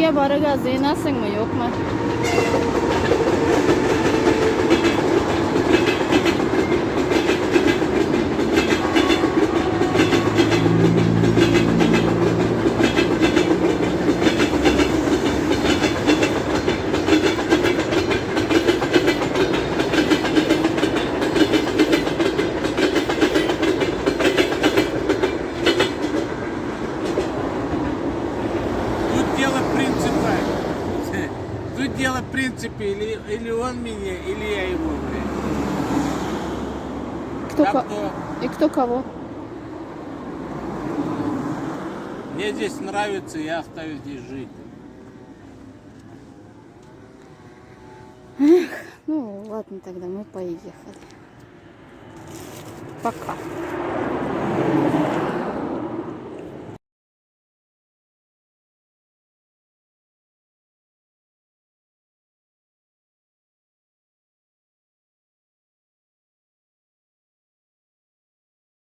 Birlikte barıga zinasın mı yok mu? Тут дело принципа. Тут дело в принципе, или он меня, или я его, блядь. Так что И кто кого? мне здесь нравится, я остаюсь здесь жить. Ну ладно, тогда мы поехали. Пока.